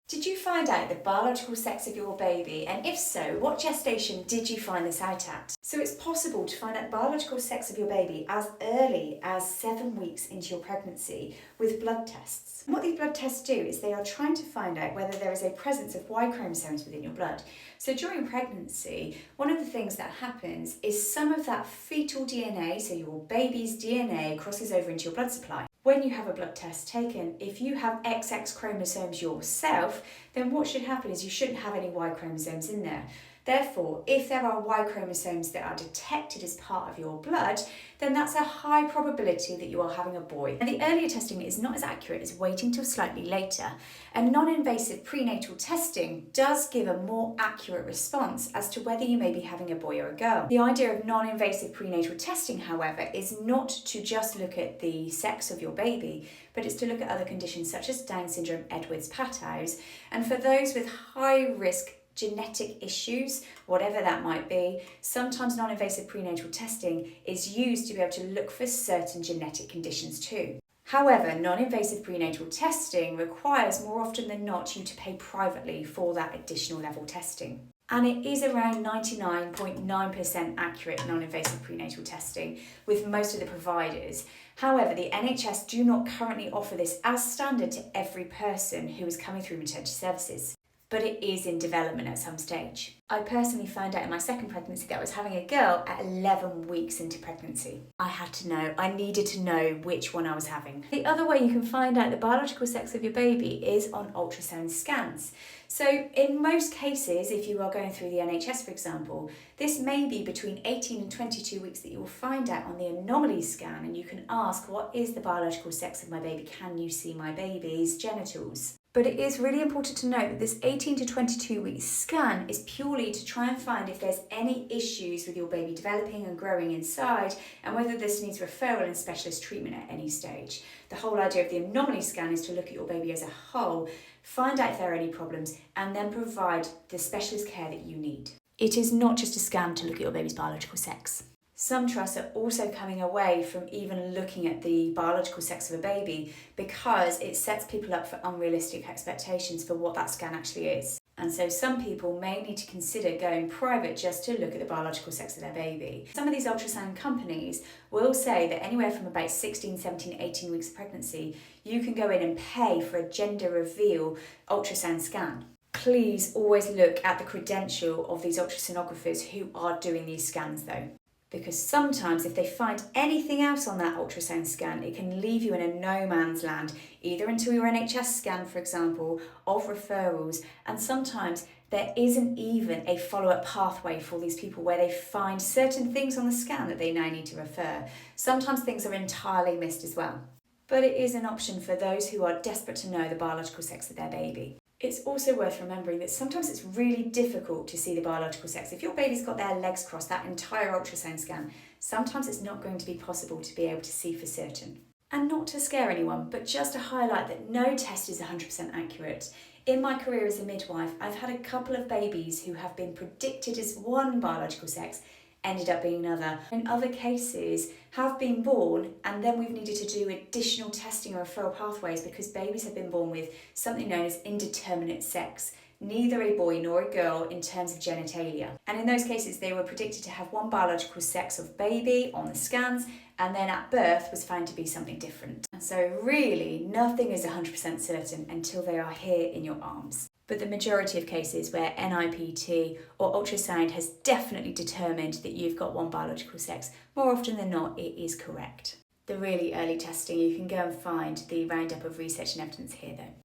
Did you find out the biological sex of your baby? And if so, what gestation did you find this out at? So it's possible to find out the biological sex of your baby as early as 7 weeks into your pregnancy with blood tests. And what these blood tests do is they are trying to find out whether there is a presence of Y chromosomes within your blood. So during pregnancy, one of the things that happens is some of that fetal DNA, so your baby's DNA, crosses over into your blood supply. When you have a blood test taken, if you have XX chromosomes yourself, then what should happen is you shouldn't have any Y chromosomes in there. Therefore, if there are Y chromosomes that are detected as part of your blood, then that's a high probability that you are having a boy. And the earlier testing is not as accurate as waiting till slightly later. And non-invasive prenatal testing does give a more accurate response as to whether you may be having a boy or a girl. The idea of non-invasive prenatal testing, however, is not to just look at the sex of your baby, but it's to look at other conditions such as Down syndrome, Edwards-Patau's, and for those with high risk genetic issues, whatever that might be, sometimes non-invasive prenatal testing is used to be able to look for certain genetic conditions too. However, non-invasive prenatal testing requires more often than not you to pay privately for that additional level testing. And it is around 99.9% accurate non-invasive prenatal testing with most of the providers. However, the NHS do not currently offer this as standard to every person who is coming through maternity services, but it is in development at some stage. I personally found out in my second pregnancy that I was having a girl at 11 weeks into pregnancy. I needed to know which one I was having. The other way you can find out the biological sex of your baby is on ultrasound scans. So in most cases, if you are going through the NHS, for example, this may be between 18 and 22 weeks that you will find out on the anomaly scan, and you can ask, what is the biological sex of my baby? Can you see my baby's genitals? But it is really important to note that this 18 to 22 week scan is purely to try and find if there's any issues with your baby developing and growing inside, and whether this needs referral and specialist treatment at any stage. The whole idea of the anomaly scan is to look at your baby as a whole, find out if there are any problems, and then provide the specialist care that you need. It is not just a scan to look at your baby's biological sex. Some trusts are also coming away from even looking at the biological sex of a baby because it sets people up for unrealistic expectations for what that scan actually is. And so some people may need to consider going private just to look at the biological sex of their baby. Some of these ultrasound companies will say that anywhere from about 16, 17, 18 weeks of pregnancy, you can go in and pay for a gender reveal ultrasound scan. Please always look at the credential of these ultrasonographers who are doing these scans though, because sometimes if they find anything else on that ultrasound scan, it can leave you in a no man's land, either until your NHS scan, for example, of referrals, and sometimes there isn't even a follow-up pathway for these people where they find certain things on the scan that they now need to refer. Sometimes things are entirely missed as well. But it is an option for those who are desperate to know the biological sex of their baby. It's also worth remembering that sometimes it's really difficult to see the biological sex. If your baby's got their legs crossed, that entire ultrasound scan, sometimes it's not going to be possible to be able to see for certain. And not to scare anyone, but just to highlight that no test is 100% accurate. In my career as a midwife, I've had a couple of babies who have been predicted as one biological sex, ended up being another. In other cases, have been born and then we've needed to do additional testing or referral pathways because babies have been born with something known as indeterminate sex, neither a boy nor a girl in terms of genitalia. And in those cases, they were predicted to have one biological sex of baby on the scans, and then at birth was found to be something different. And so really, nothing is 100% certain until they are here in your arms. But the majority of cases where NIPT or ultrasound has definitely determined that you've got one biological sex, more often than not, it is correct. The really early testing, you can go and find the roundup of research and evidence here though.